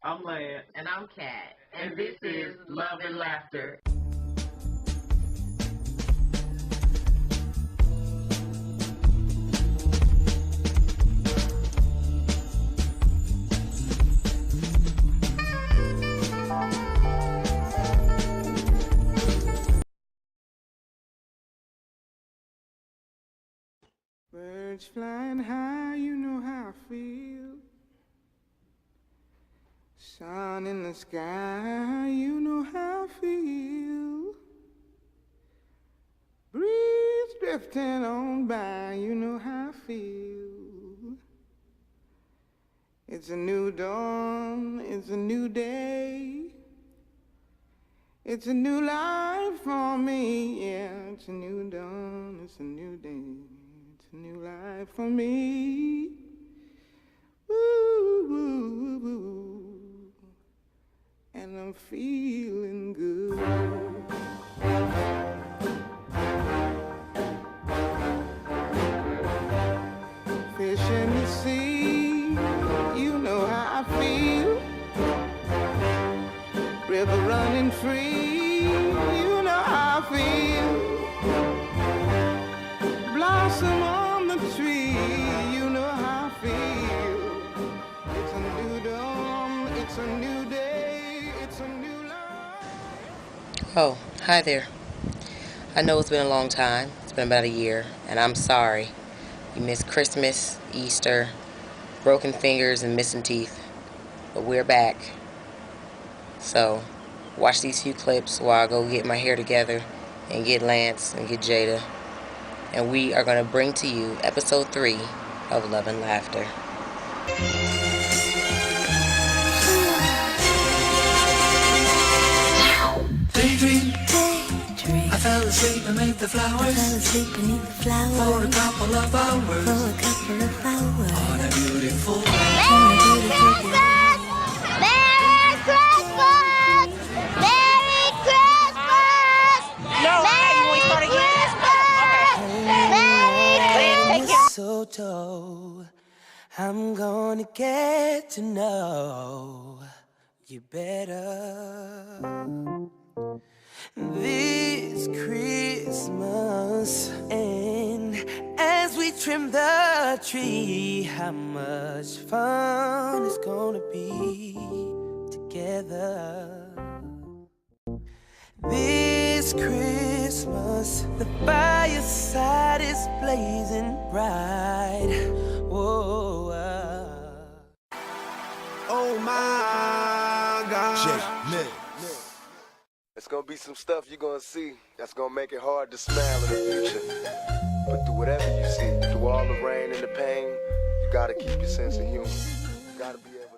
I'm Lance. And I'm Kat. And this is Love and Laughter. Birds flying high, you know how I feel. Sun in the sky, you know how I feel. Breeze drifting on by, you know how I feel. It's a new dawn, it's a new day. It's a new life for me, yeah. It's a new dawn, it's a new day. It's a new life for me. Woo, woo, woo, woo. And I'm feeling good. Fish in the sea, you know how I feel. River running free, you know how I feel. Blossom on the tree, you know how I feel. It's a new dawn, it's a new day, it's a new life. Oh, hi there. I know it's been a long time. It's been about a year, and I'm sorry. You missed Christmas, Easter, broken fingers, and missing teeth. But we're back. So, watch these few clips while I go get my hair together and get Lance and get Jada. And we are going to bring to you episode 3 of Love and Laughter. Daydream. I fell asleep beneath the flowers. For a couple of hours. On a beautiful Merry Christmas! Merry Christmas! Merry Christmas! No, we start again. Merry Christmas! so tall. I'm gonna get to know you better this Christmas. And as we trim the tree, how much fun it's gonna be together. This Christmas, the fireside is blazing bright. Whoa, Oh my God. It's gonna be some stuff you're gonna see that's gonna make it hard to smile in the future. But through whatever you see, through all the rain and the pain, you gotta keep your sense of humor. You gotta be able to.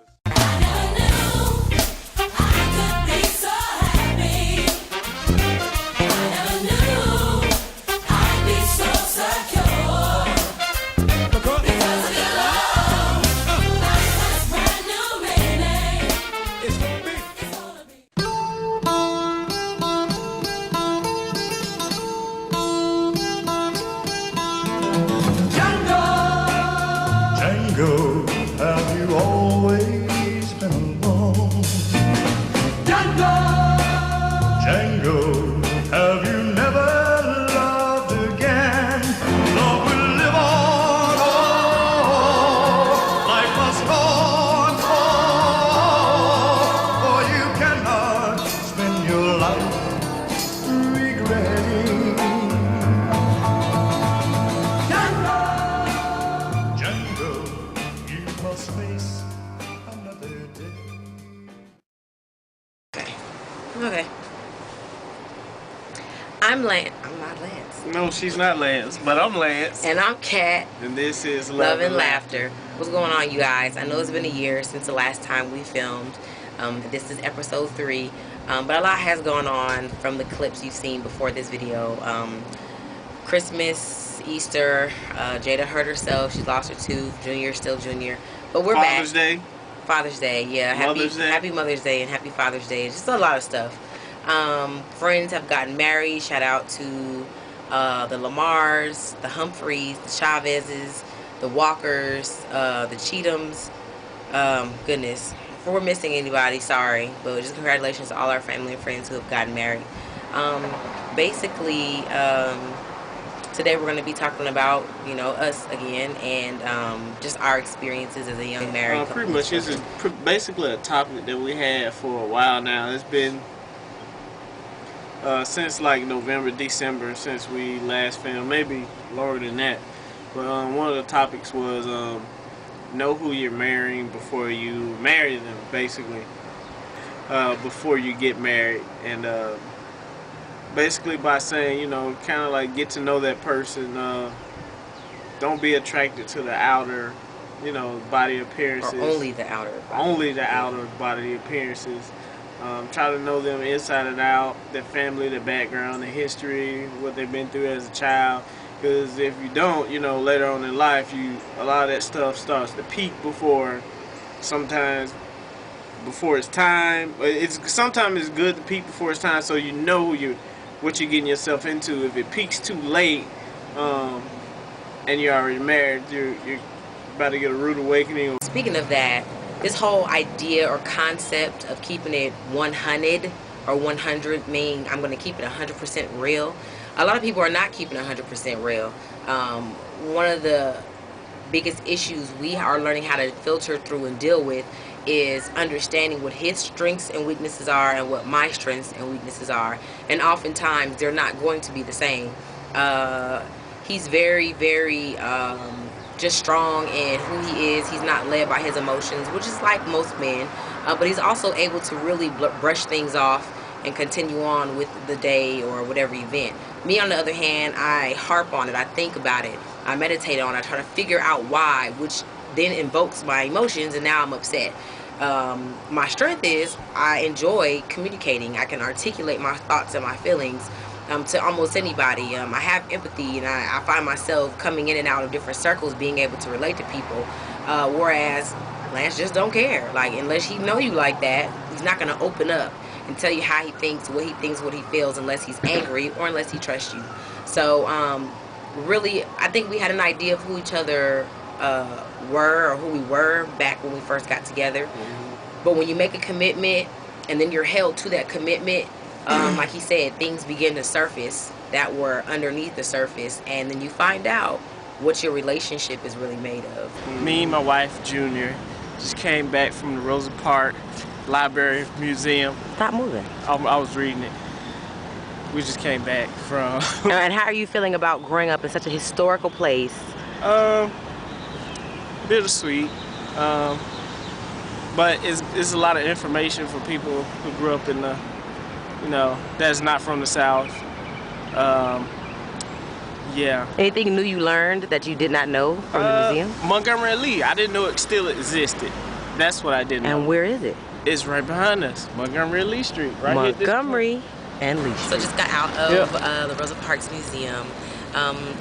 Django, have you always been alone? Django, have you never loved again? Love will live on, life must go on, for you cannot spend your life regretting. Django, you must face another day. Okay. I'm Lance. I'm not Lance. No, she's not Lance, but I'm Lance. And I'm Kat. And this is Love and Laughter. What's going on, you guys? I know it's been a year since the last time we filmed. This is episode 3. But a lot has gone on from the clips you've seen before this video. Christmas, Easter, Jada hurt herself. She lost her tooth. Junior still Junior. But we're back. Father's Day. Father's Day, yeah. Mother's Day. Happy Mother's Day and happy Father's Day. Just a lot of stuff. Friends have gotten married. Shout out to the Lamars, the Humphreys, the Chavezes, the Walkers, the Cheathams. Goodness. if we're missing anybody, sorry, but just congratulations to all our family and friends who have gotten married. Basically, today we're going to be talking about, you know, us again and just our experiences as a young married couple. Pretty much, this is basically a topic that we had for a while now. It's been since like November, December, since we last filmed, maybe longer than that. But one of the topics was know who you're marrying before you marry them, basically. Before you get married, and basically by saying, you know, kind of like get to know that person. Don't be attracted to the outer, you know, body appearances. Or only the outer body. Only the outer body appearances. Try to know them inside and out, their family, their background, their history, what they've been through as a child. Because if you don't, you know, later on in life, a lot of that stuff starts to peak sometimes before it's time. Sometimes it's good to peak before it's time, so you know what you're getting yourself into. If it peaks too late, and you're already married, you're about to get a rude awakening. Speaking of that, this whole idea or concept of keeping it 100 or 100, meaning I'm going to keep it 100% real. A lot of people are not keeping 100% real. One of the biggest issues we are learning how to filter through and deal with is understanding what his strengths and weaknesses are and what my strengths and weaknesses are. And oftentimes they're not going to be the same. He's very, very just strong in who he is. He's not led by his emotions, which is like most men. But he's also able to really brush things off and continue on with the day or whatever event. Me, on the other hand, I harp on it. I think about it. I meditate on it. I try to figure out why, which then invokes my emotions, and now I'm upset. My strength is I enjoy communicating. I can articulate my thoughts and my feelings to almost anybody. I have empathy, and I find myself coming in and out of different circles, being able to relate to people, whereas Lance just don't care. Like, unless he know you like that, he's not going to open up and tell you how he thinks, what he feels, unless he's angry or unless he trusts you. So really, I think we had an idea of who each other were, or who we were back when we first got together. But when you make a commitment and then you're held to that commitment, like he said, things begin to surface that were underneath the surface, and then you find out what your relationship is really made of. Me and my wife, Junior, just came back from the Rosa Parks Library Museum. Stop moving. I was reading it. We just came back from... And how are you feeling about growing up in such a historical place? Bittersweet. But it's a lot of information for people who grew up in the, you know, that's not from the South. Yeah. Anything new you learned that you did not know from the museum? Montgomery Lee. I didn't know it still existed. That's what I didn't know. And where is it? It's right behind us, Montgomery Lee Street. Right Montgomery and Lee Street. So just got out of the Rosa Parks Museum.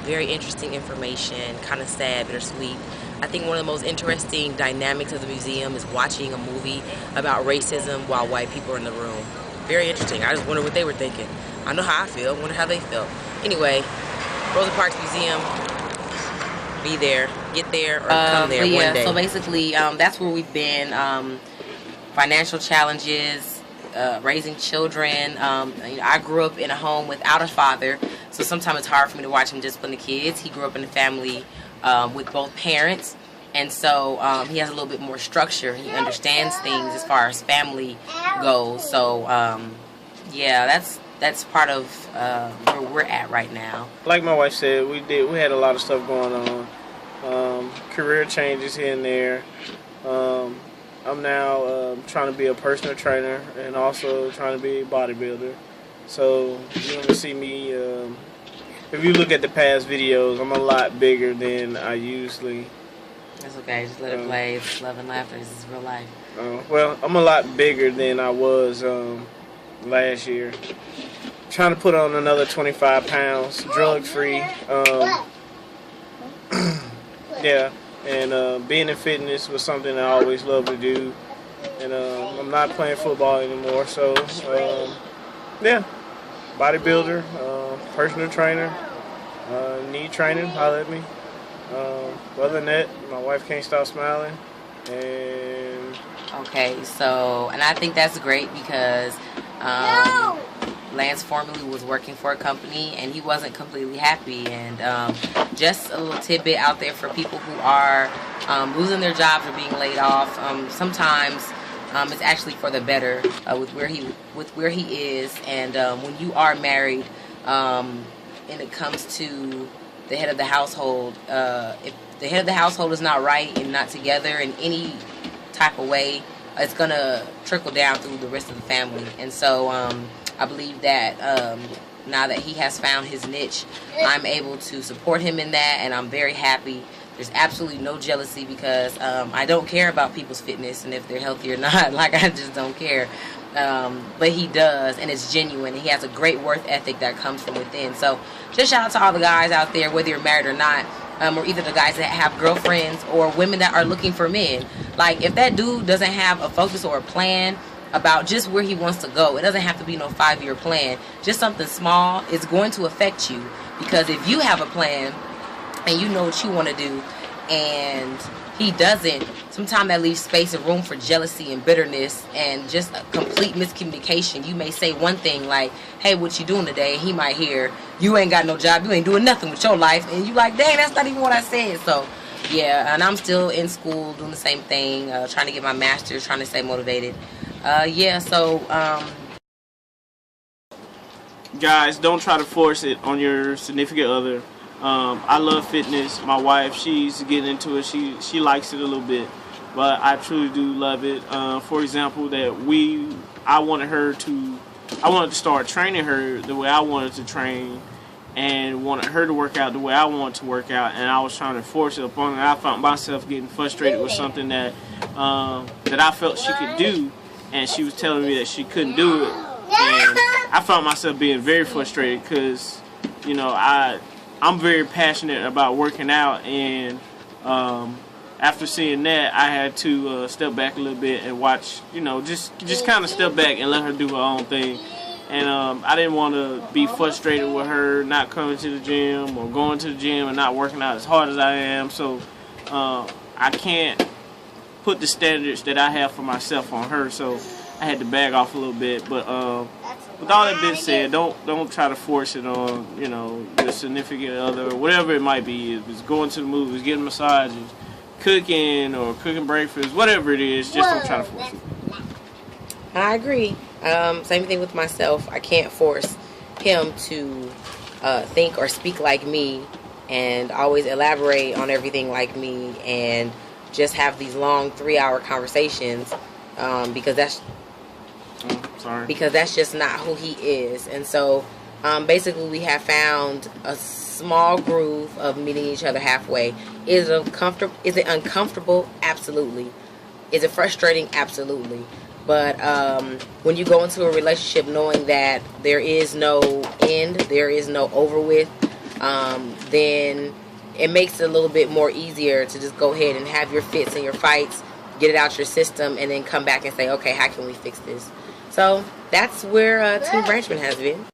Very interesting information, kind of sad, bittersweet. I think one of the most interesting dynamics of the museum is watching a movie about racism while white people are in the room. Very interesting. I just wonder what they were thinking. I know how I feel, wonder how they felt. Anyway, Rosa Parks Museum, be there, get there, or come there one day. So basically, that's where we've been. Financial challenges, raising children. I grew up in a home without a father, so sometimes it's hard for me to watch him discipline the kids. He grew up in a family with both parents, and so he has a little bit more structure. He understands things as far as family goes. So yeah, that's part of where we're at right now. Like my wife said, we had a lot of stuff going on. Career changes here and there. I'm now trying to be a personal trainer and also trying to be a bodybuilder. So you're going to see me, if you look at the past videos, I'm a lot bigger than I usually. That's okay, just let it play. It's love and laughter. This is real life. Well, I'm a lot bigger than I was last year. Trying to put on another 25 pounds, drug-free. Yeah. And being in fitness was something I always loved to do. And I'm not playing football anymore, so yeah, bodybuilder, personal trainer, knee training, holler at me. Other than that, my wife can't stop smiling, and Okay, so, and I think that's great because Lance formerly was working for a company and he wasn't completely happy. And just a little tidbit out there for people who are losing their jobs or being laid off. Sometimes it's actually for the better with where he is. And when you are married, and it comes to the head of the household, if the head of the household is not right and not together in any type of way, it's gonna trickle down through the rest of the family. And so I believe that now that he has found his niche, I'm able to support him in that, and I'm very happy. There's absolutely no jealousy because I don't care about people's fitness and if they're healthy or not. Like, I just don't care. But he does, and it's genuine. He has a great work ethic that comes from within. So just shout out to all the guys out there, whether you're married or not, or either the guys that have girlfriends or women that are looking for men. Like, if that dude doesn't have a focus or a plan about just where he wants to go, it doesn't have to be no 5-year plan. Just something small is going to affect you, because if you have a plan and you know what you want to do and he doesn't, sometimes that leaves space and room for jealousy and bitterness and just a complete miscommunication. You may say one thing like, hey, what you doing today? And he might hear, you ain't got no job, you ain't doing nothing with your life. And you like, dang, that's not even what I said. So yeah, and I'm still in school doing the same thing, trying to get my master's, trying to stay motivated. Yeah, so Guys, don't try to force it on your significant other. I love fitness. My wife, she's getting into it. She likes it a little bit, but I truly do love it. For example, I wanted to start training her the way I wanted to train, and wanted her to work out the way I wanted to work out, and I was trying to force it upon her. I found myself getting frustrated with something that I felt she could do, and she was telling me that she couldn't do it, and I found myself being very frustrated because, you know, I'm very passionate about working out, and after seeing that, I had to step back a little bit and watch, you know, just kind of step back and let her do her own thing. And I didn't want to be frustrated with her not coming to the gym or going to the gym and not working out as hard as I am. So I can't put the standards that I have for myself on her. So I had to back off a little bit. But with all that being said, don't try to force it on, you know, your significant other or whatever it might be. If it's going to the movies, getting massages, cooking or cooking breakfast, whatever it is, just don't try to force it. I agree. Same thing with myself. I can't force him to think or speak like me and always elaborate on everything like me and just have these long 3-hour conversations because that's just not who he is. And so basically we have found a small groove of meeting each other halfway. Is it uncomfortable? Absolutely. Is it frustrating? Absolutely. But when you go into a relationship knowing that there is no end, there is no over with, then it makes it a little bit more easier to just go ahead and have your fits and your fights, get it out your system, and then come back and say, okay, how can we fix this? So that's where Team Branchman has been.